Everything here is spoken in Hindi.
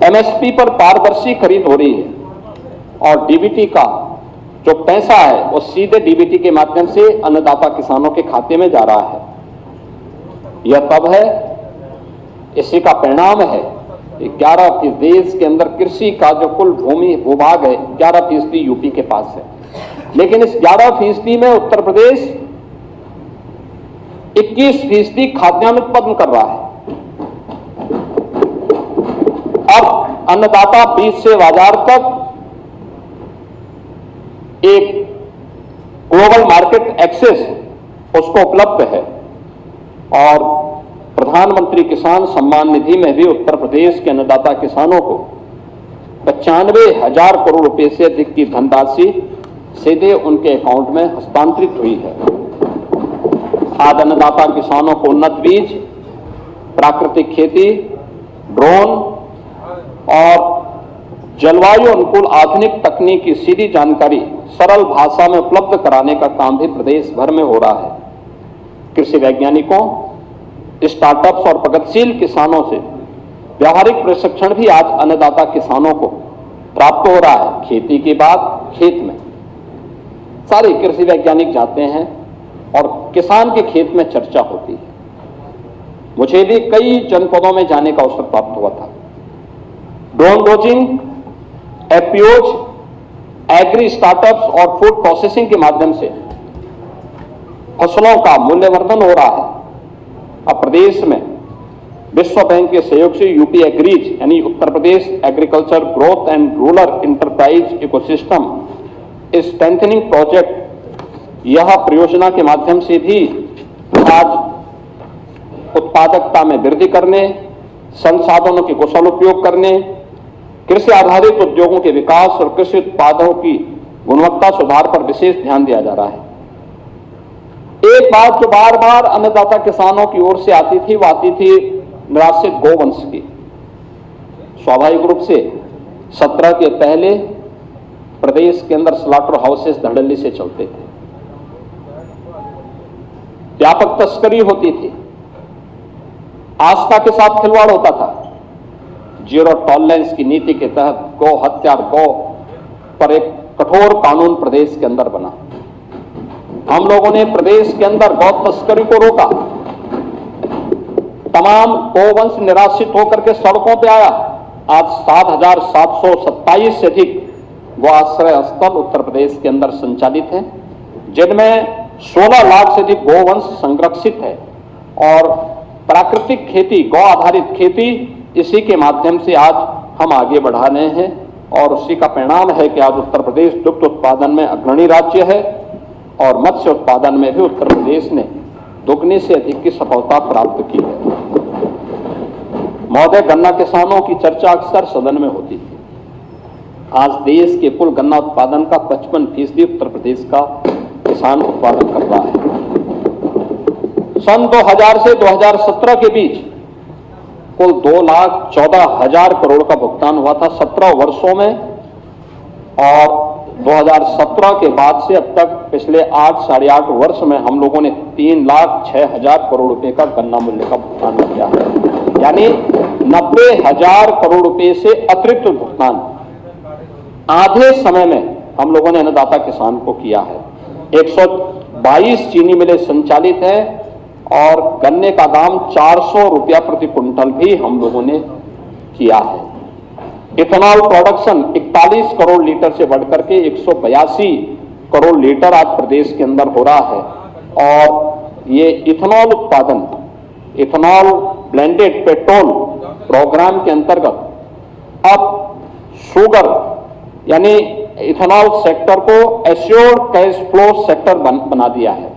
एमएसपी पर पारदर्शी खरीद हो रही है और डीबीटी का जो पैसा है वो सीधे डीबीटी के माध्यम से अन्नदाता किसानों के खाते में जा रहा है। यह तब है, इसी का परिणाम है 11% देश के अंदर कृषि का जो कुल भूमि भूभाग है 11% यूपी के पास है, लेकिन इस 11% में उत्तर प्रदेश 21% खाद्यान्न उत्पादन कर रहा है। अब अन्नदाता बीज से बाजार तक एक ग्लोबल मार्केट एक्सेस उसको उपलब्ध है और प्रधानमंत्री किसान सम्मान निधि में भी उत्तर प्रदेश के अन्नदाता किसानों को 95,000 करोड़ रुपए से अधिक की धनराशि सीधे उनके अकाउंट में हस्तांतरित हुई है। आज अन्नदाता किसानों को उन्नत बीज, प्राकृतिक खेती, ड्रोन और जलवायु अनुकूल आधुनिक तकनीक की सीधी जानकारी सरल भाषा में उपलब्ध कराने का काम भी प्रदेश भर में हो रहा है। कृषि वैज्ञानिकों, स्टार्टअप्स और प्रगतिशील किसानों से व्यावहारिक प्रशिक्षण भी आज अन्नदाता किसानों को प्राप्त हो रहा है। खेती के बाद खेत में सारे कृषि वैज्ञानिक जाते हैं और किसान के खेत में चर्चा होती है। मुझे भी कई जनपदों में जाने का अवसर प्राप्त हुआ था। ड्रोन डोजिंग, एपीओज, एग्री स्टार्टअप्स और फूड प्रोसेसिंग के माध्यम से फसलों का मूल्यवर्धन हो रहा है। अब प्रदेश में विश्व बैंक के सहयोग से यूपी एग्रीज यानी Uttar Pradesh agriculture growth and rural enterprise ecosystem strengthening project, यह परियोजना के माध्यम से भी आज उत्पादकता में वृद्धि करने, संसाधनों के कुशल उपयोग करने, कृषि आधारित उद्योगों के विकास और कृषि उत्पादों की गुणवत्ता सुधार पर विशेष ध्यान दिया जा रहा है। एक बात जो बार बार अन्नदाता किसानों की ओर से आती थी, वो आती थी निराश्रित गौवंश की। स्वाभाविक रूप से 17 के पहले प्रदेश के अंदर स्लॉटर हाउसेस धड़ल्ले से चलते थे, व्यापक तस्करी होती थी, आस्था के साथ खिलवाड़ होता था। जीरो टॉलरेंस की नीति के तहत गौ हत्या, गौ पर एक कठोर कानून प्रदेश के अंदर बना। हम लोगों ने प्रदेश के अंदर गौ तस्करी को रोका। तमाम गौवंश निराश्रित होकर के सड़कों पे आया। आज 7,727 से अधिक गौ आश्रय स्थल उत्तर प्रदेश के अंदर संचालित हैं, जिनमें 16 लाख से अधिक गौवंश संरक्षित है और प्राकृतिक खेती, गौ आधारित खेती, इसी के माध्यम से आज हम आगे बढ़ा रहे हैं और उसी का परिणाम है कि आज उत्तर प्रदेश दुग्ध उत्पादन में अग्रणी राज्य है और मत्स्य उत्पादन में भी उत्तर प्रदेश ने दुगने से अधिक की सफलता प्राप्त की है। महोदय, गन्ना किसानों की चर्चा अक्सर सदन में होती थी। आज देश के कुल गन्ना उत्पादन का 55% उत्तर प्रदेश का किसान उत्पादन कर रहा है। सन 2000 से 2017 के बीच कुल 2,14,000 करोड़ का भुगतान हुआ था 17 वर्षों में और 2017 के बाद से अब तक पिछले 8 साढ़े 8 वर्ष में हम लोगों ने 3,06,000 करोड़ रुपए का गन्ना मूल्य का भुगतान किया है, यानी 90,000 करोड़ रुपए से अतिरिक्त भुगतान आधे समय में हम लोगों ने अन्नदाता किसान को किया है। 122 चीनी मिलें संचालित है और गन्ने का दाम 400 रुपया प्रति कुंटल भी हम लोगों ने किया है। इथेनॉल प्रोडक्शन 41 करोड़ लीटर से बढ़कर के 182 करोड़ लीटर आज प्रदेश के अंदर हो रहा है और ये इथेनॉल उत्पादन, इथेनॉल ब्लेंडेड पेट्रोल प्रोग्राम के अंतर्गत अब शुगर यानी इथेनॉल सेक्टर को एश्योर्ड कैश फ्लो सेक्टर बना दिया है।